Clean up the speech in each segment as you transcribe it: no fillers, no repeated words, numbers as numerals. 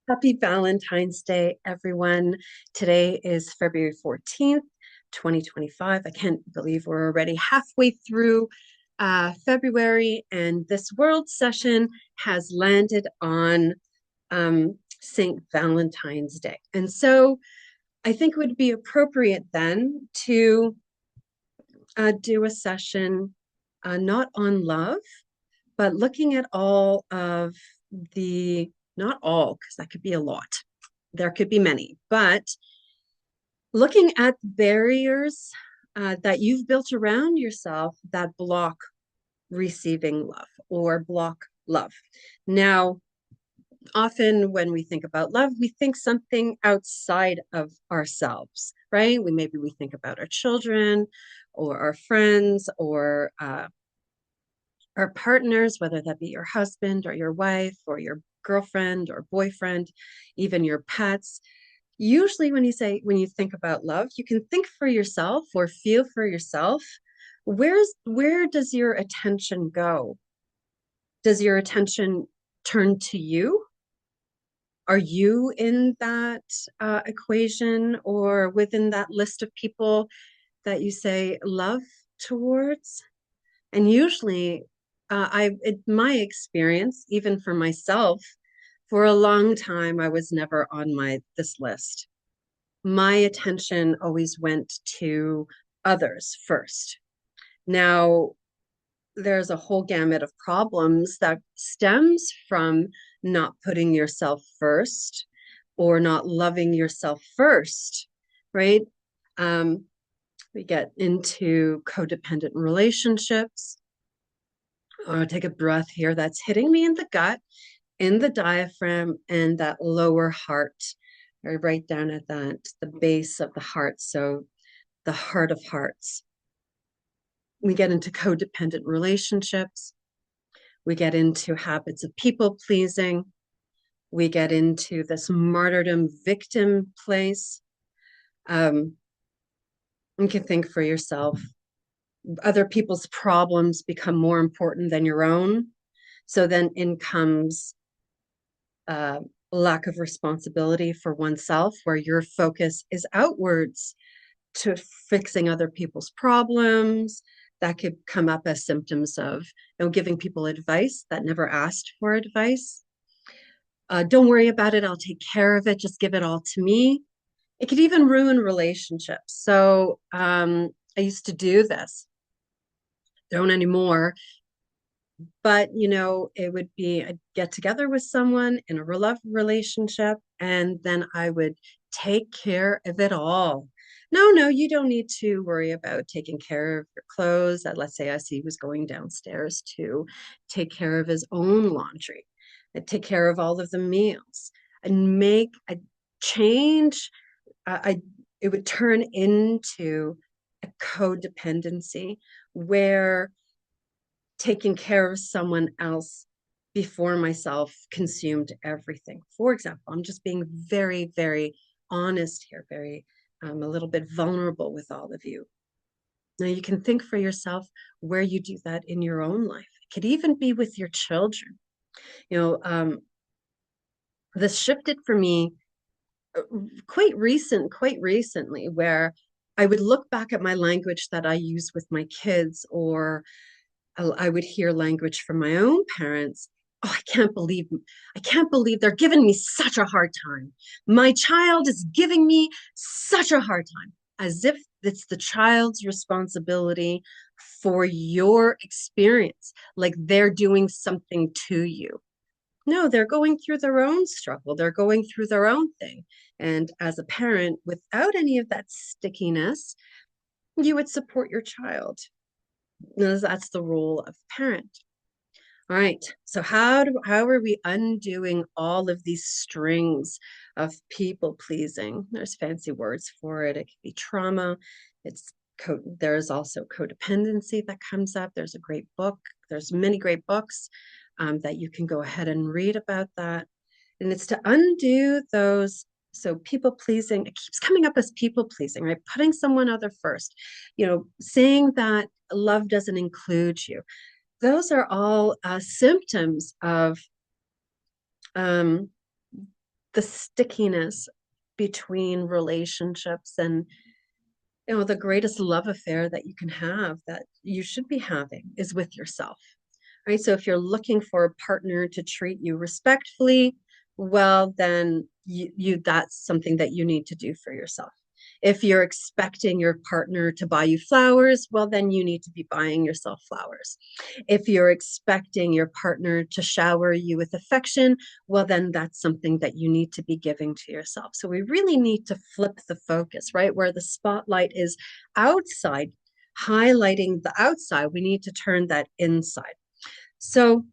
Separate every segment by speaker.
Speaker 1: Happy Valentine's Day, everyone. Today is February 14th, 2025. I can't believe we're already halfway through February, and this world session has landed on St. Valentine's Day. And so I think it would be appropriate then to do a session not on love, but looking at all of the, not all, because that could be a lot. There could be many, but looking at barriers that you've built around yourself that block receiving love or block love. Now, often when we think about love, we think something outside of ourselves, right? Maybe we think about our children or our friends or our partners, whether that be your husband or your wife or your girlfriend or boyfriend, even your pets. Usually when you think about love, you can think for yourself or feel for yourself. Where does your attention go? Does your attention turn to you? Are you in that equation or within that list of people that you say love towards? And usually, in my experience, even for myself, for a long time, I was never on this list. My attention always went to others first. Now, there's a whole gamut of problems that stems from not putting yourself first or not loving yourself first, right? We get into codependent relationships. Take a breath here. That's hitting me in the gut, in the diaphragm, and that lower heart, right down at the base of the heart. So the heart of hearts. We get into codependent relationships. We get into habits of people pleasing. We get into this martyrdom victim place. You can think for yourself. Other people's problems become more important than your own. So then in comes lack of responsibility for oneself, where your focus is outwards to fixing other people's problems. That could come up as symptoms of giving people advice that never asked for advice. Don't worry about it. I'll take care of it. Just give it all to me. It could even ruin relationships. So I used to do this. Don't anymore. But, it would be a get together with someone in a love relationship, and then I would take care of it all. No, you don't need to worry about taking care of your clothes. Let's say as he was going downstairs to take care of his own laundry, and take care of all of the meals, and make a change. It would turn into a codependency where taking care of someone else before myself consumed everything. For example, I'm just being very, very honest here, a little bit vulnerable with all of you. Now, you can think for yourself where you do that in your own life. It could even be with your children. This shifted for me quite recently, where I would look back at my language that I use with my kids, or I would hear language from my own parents. Oh, I can't believe they're giving me such a hard time. My child is giving me such a hard time, as if it's the child's responsibility for your experience, like they're doing something to you. No, they're going through their own struggle. They're going through their own thing. And as a parent, without any of that stickiness, you would support your child. That's the role of parent. All right. So how are we undoing all of these strings of people pleasing? There's fancy words for it. It could be trauma. There's also codependency that comes up. There's a great book. There's many great books that you can go ahead and read about that. And it's to undo those. So people pleasing, it keeps coming up as people pleasing, right? Putting someone other first, saying that love doesn't include you. Those are all symptoms of the the stickiness between relationships and the greatest love affair that you can have, that you should be having, is with yourself, right? So if you're looking for a partner to treat you respectfully, well, then that's something that you need to do for yourself. If you're expecting your partner to buy you flowers, well, then you need to be buying yourself flowers. If you're expecting your partner to shower you with affection, well, then that's something that you need to be giving to yourself. So we really need to flip the focus, right? Where the spotlight is outside, highlighting the outside, we need to turn that inside. So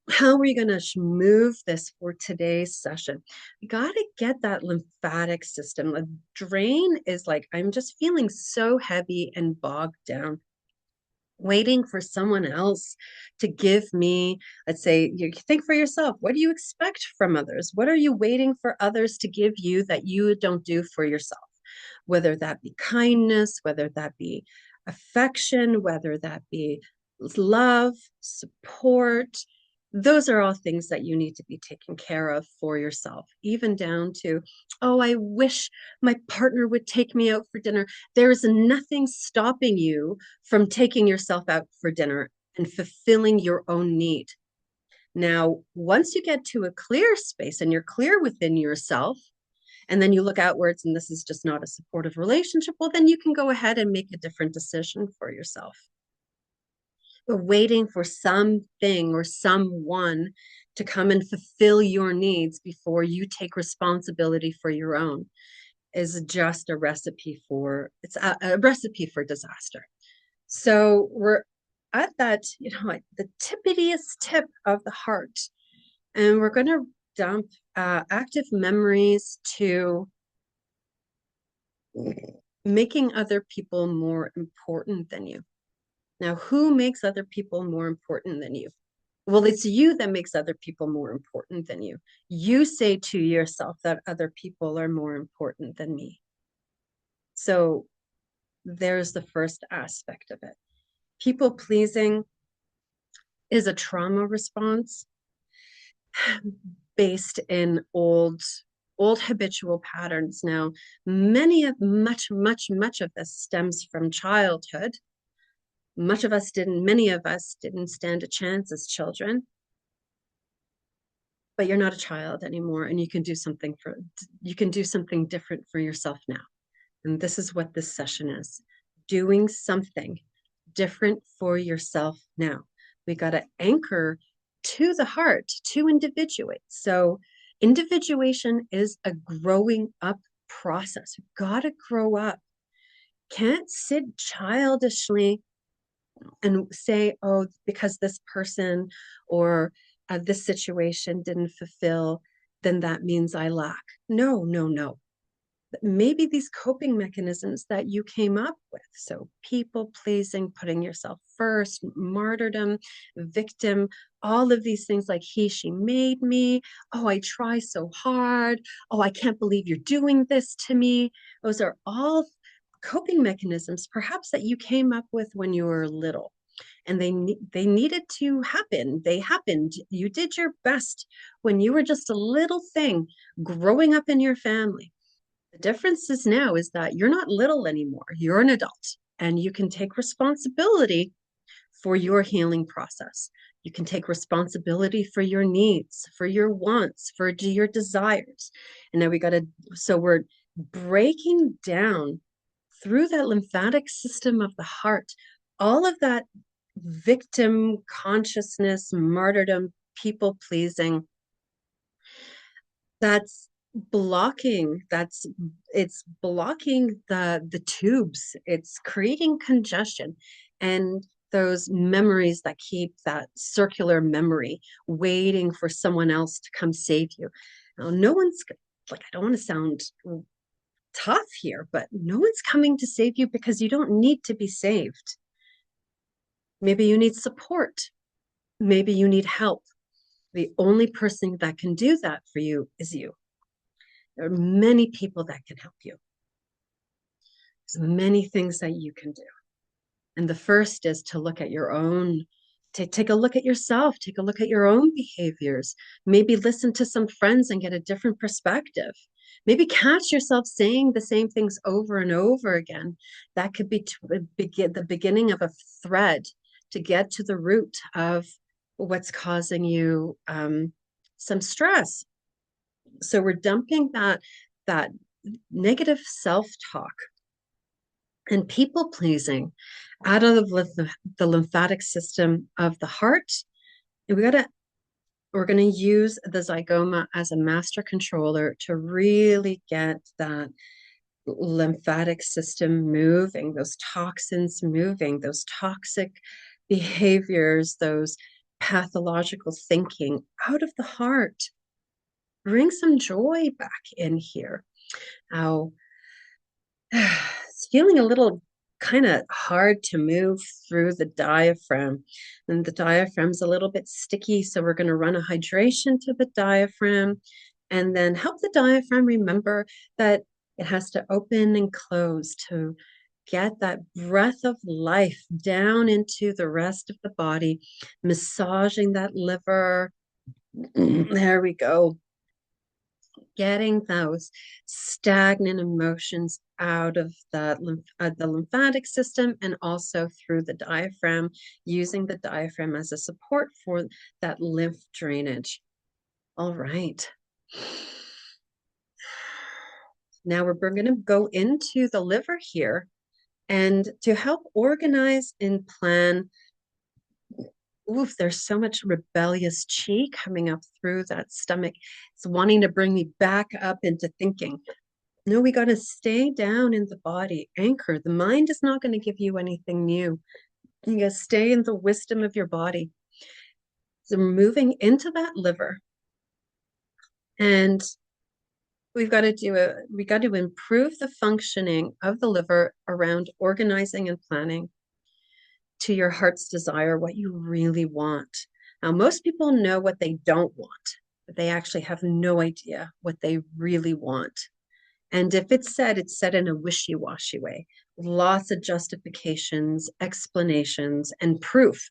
Speaker 1: how are we going to move this for today's session? We got to get that lymphatic system. A drain is like, I'm just feeling so heavy and bogged down, waiting for someone else to give me, let's say, you think for yourself, what do you expect from others? What are you waiting for others to give you that you don't do for yourself? Whether that be kindness, whether that be affection, whether that be love, support. Those are all things that you need to be taking care of for yourself, even down to, oh, I wish my partner would take me out for dinner. There is nothing stopping you from taking yourself out for dinner and fulfilling your own need. Now, once you get to a clear space and you're clear within yourself, and then you look outwards and this is just not a supportive relationship, well, then you can go ahead and make a different decision for yourself. But waiting for something or someone to come and fulfill your needs before you take responsibility for your own is just a recipe for, it's a recipe for disaster. So we're at that, like the tippitiest tip of the heart. And we're going to dump active memories to making other people more important than you. Now, who makes other people more important than you? Well, it's you that makes other people more important than you. You say to yourself that other people are more important than me. So there's the first aspect of it. People pleasing is a trauma response based in old habitual patterns. Now, much of this stems from childhood. Many of us didn't stand a chance as children. But you're not a child anymore, and you can do something different for yourself now. And this is what this session is: doing something different for yourself now. We got to anchor to the heart to individuate. So individuation is a growing up process. We've got to grow up. Can't sit childishly and say, oh, because this person or this situation didn't fulfill, then that means I lack. No, no, no. Maybe these coping mechanisms that you came up with. So people pleasing, putting yourself first, martyrdom, victim, all of these things like he, she made me. Oh, I try so hard. Oh, I can't believe you're doing this to me. Those are all coping mechanisms, perhaps that you came up with when you were little. And they needed to happen. They happened. You did your best when you were just a little thing growing up in your family. The difference is now is that you're not little anymore. You're an adult, and you can take responsibility for your healing process. You can take responsibility for your needs, for your wants, for your desires. And now so we're breaking down through that lymphatic system of the heart, all of that victim consciousness, martyrdom, people pleasing, it's blocking the tubes. It's creating congestion and those memories that keep that circular memory waiting for someone else to come save you. Now, no one's like, I don't want to sound tough here, but no one's coming to save you because you don't need to be saved. Maybe you need support. Maybe you need help. The only person that can do that for you is you. There are many people that can help you. There's many things that you can do. And the first is to look at your own take a look at yourself, take a look at your own behaviors, maybe listen to some friends and get a different perspective. Maybe catch yourself saying the same things over and over again. That could be the beginning of a thread to get to the root of what's causing you some stress. So we're dumping that negative self-talk and people pleasing out of the lymphatic system of the heart. And we're going to use the zygoma as a master controller to really get that lymphatic system moving, those toxins moving, those toxic behaviors, those pathological thinking out of the heart. Bring some joy back in here. Now, it's feeling a little kind of hard to move through the diaphragm. And the diaphragm's a little bit sticky, so we're going to run a hydration to the diaphragm and then help the diaphragm remember that it has to open and close to get that breath of life down into the rest of the body, massaging that liver. There we go. Getting those stagnant emotions out of the lymphatic system and also through the diaphragm, using the diaphragm as a support for that lymph drainage. All right. Now we're going to go into the liver here, and to help organize and plan. Oof, there's so much rebellious chi coming up through that stomach. It's wanting to bring me back up into thinking. No, we got to stay down in the body, anchor. The mind is not going to give you anything new. You got to stay in the wisdom of your body. So we're moving into that liver. And we got to improve the functioning of the liver around organizing and planning to your heart's desire, what you really want. Now, most people know what they don't want, but they actually have no idea what they really want. And if it's said in a wishy-washy way. Lots of justifications, explanations, and proof.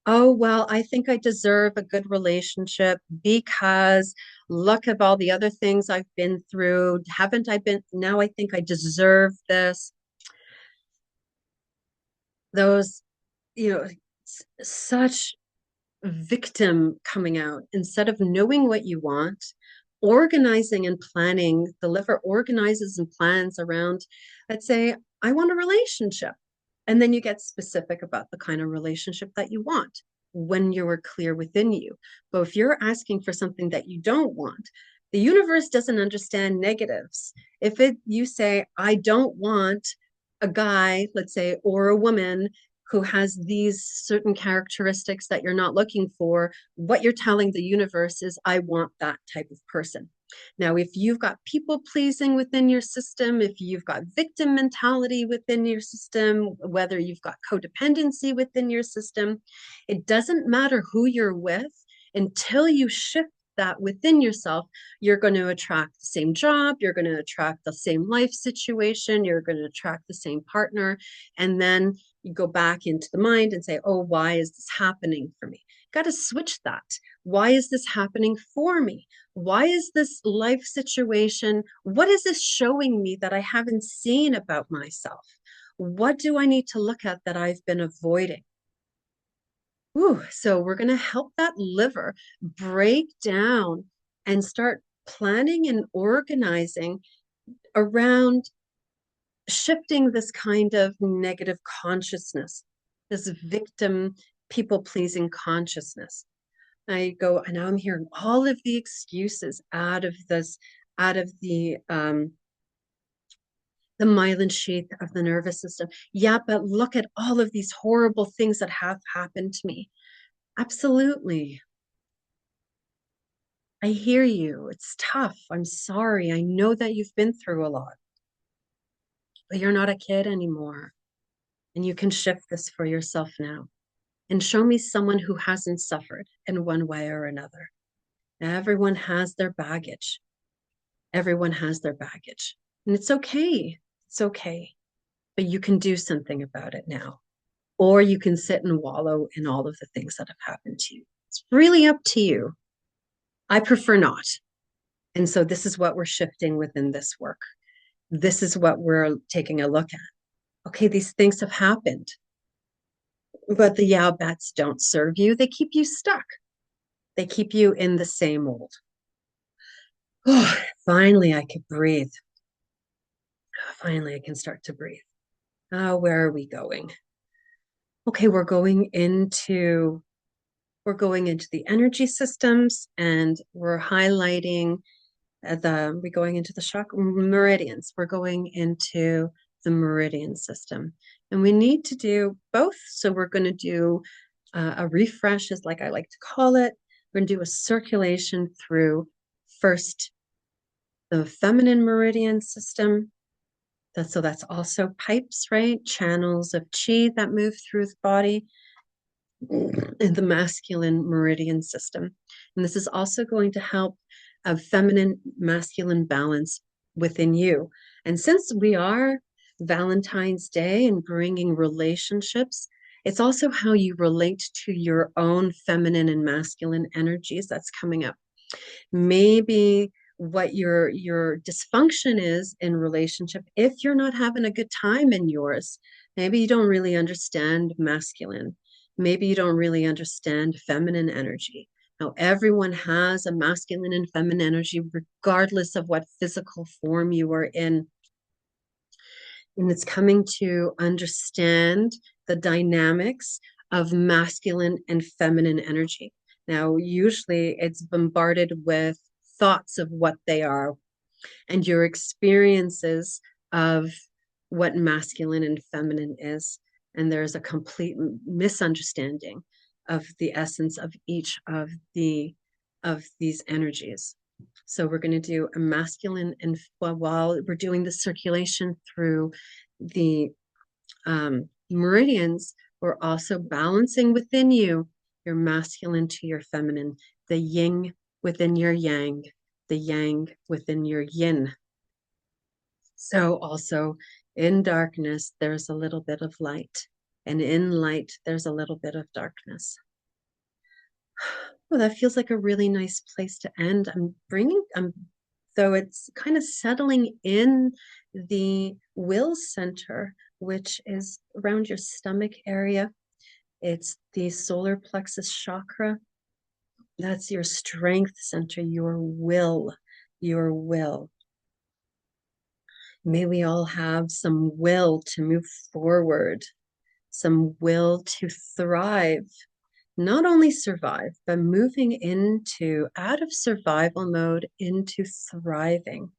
Speaker 1: Oh, well, I think I deserve a good relationship because look at all the other things I've been through. Haven't I been? Now I think I deserve this. Those, such victim coming out instead of knowing what you want, organizing and planning. The liver organizes and plans around, let's say, I want a relationship. And then you get specific about the kind of relationship that you want when you were clear within you. But if you're asking for something that you don't want, the universe doesn't understand negatives. If you say, I don't want a guy, let's say, or a woman who has these certain characteristics that you're not looking for, what you're telling the universe is, I want that type of person. Now, if you've got people pleasing within your system, if you've got victim mentality within your system, whether you've got codependency within your system, it doesn't matter who you're with until you shift that within yourself. You're going to attract the same job, you're going to attract the same life situation, you're going to attract the same partner. And then you go back into the mind and say, oh, why is this happening for me? Got to switch that. Why is this happening for me? Why is this life situation? What is this showing me that I haven't seen about myself? What do I need to look at that I've been avoiding? Ooh, so we're going to help that liver break down and start planning and organizing around shifting this kind of negative consciousness, this victim, people pleasing consciousness. I go, and now I'm hearing all of the excuses out of the myelin sheath of the nervous system. Yeah, but look at all of these horrible things that have happened to me. Absolutely. I hear you. It's tough. I'm sorry. I know that you've been through a lot, but you're not a kid anymore. And you can shift this for yourself now. And show me someone who hasn't suffered in one way or another. Everyone has their baggage. Everyone has their baggage. And it's okay. It's okay. But you can do something about it now. or you can sit and wallow in all of the things that have happened to you. It's really up to you. I prefer not. And so this is what we're shifting within this work. This is what we're taking a look at. Okay, these things have happened, but the Yao bats don't serve you. They keep you stuck. They keep you in the same mold. Oh, finally, I could breathe. Finally, I can start to breathe. Oh, where are we going? Okay, we're going into the energy systems, and we're highlighting we're going into the chakra meridians. We're going into the meridian system, and we need to do both. So we're going to do a refresh, is like I like to call it. We're going to do a circulation through first the feminine meridian system. So that's also pipes, right? Channels of chi that move through the body, in the masculine meridian system. And this is also going to help a feminine masculine balance within you. And since we are Valentine's Day and bringing relationships, it's also how you relate to your own feminine and masculine energies that's coming up. Maybe what your dysfunction is in relationship, if you're not having a good time in yours, maybe you don't really understand masculine, maybe you don't really understand feminine energy. Now everyone has a masculine and feminine energy regardless of what physical form you are in, and it's coming to understand the dynamics of masculine and feminine energy. Now, usually it's bombarded with thoughts of what they are and your experiences of what masculine and feminine is. And there's a complete misunderstanding of the essence of each of these energies. So we're going to do a masculine, and while we're doing the circulation through the meridians, we're also balancing within you your masculine to your feminine, the yin within your yang, the yang within your yin. So also in darkness, there's a little bit of light, and in light, there's a little bit of darkness. Well, that feels like a really nice place to end. So it's kind of settling in the will center, which is around your stomach area. It's the solar plexus chakra. That's your strength center, your will, your will. May we all have some will to move forward, some will to thrive, not only survive, but moving into out of survival mode into thriving.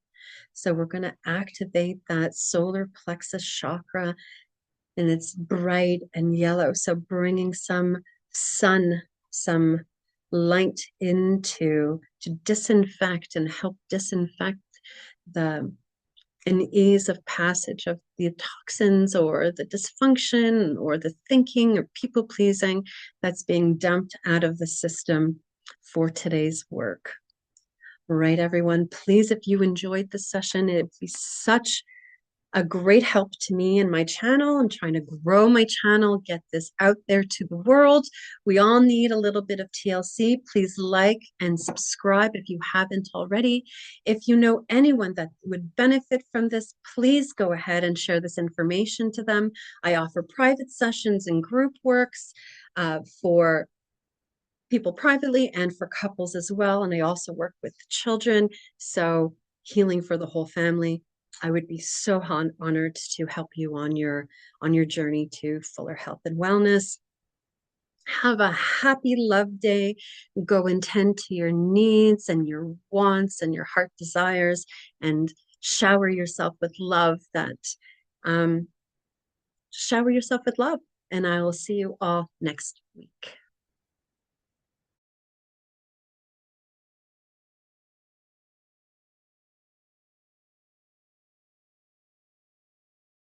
Speaker 1: So we're going to activate that solar plexus chakra, and it's bright and yellow. So bringing some sun, some light into to disinfect and help disinfect the an ease of passage of the toxins or the dysfunction or the thinking or people pleasing that's being dumped out of the system for today's work. Right, everyone? Please, if you enjoyed this session, it'd be such a great help to me and my channel. I'm trying to grow my channel, get this out there to the world. We all need a little bit of TLC. Please like and subscribe if you haven't already. If you know anyone that would benefit from this, please go ahead and share this information to them. I offer private sessions and group works for people privately and for couples as well. And I also work with children. So healing for the whole family. I would be so honored to help you on your journey to fuller health and wellness. Have a happy love day. Go and tend to your needs and your wants and your heart desires, and shower yourself with love. Shower yourself with love. And I will see you all next week.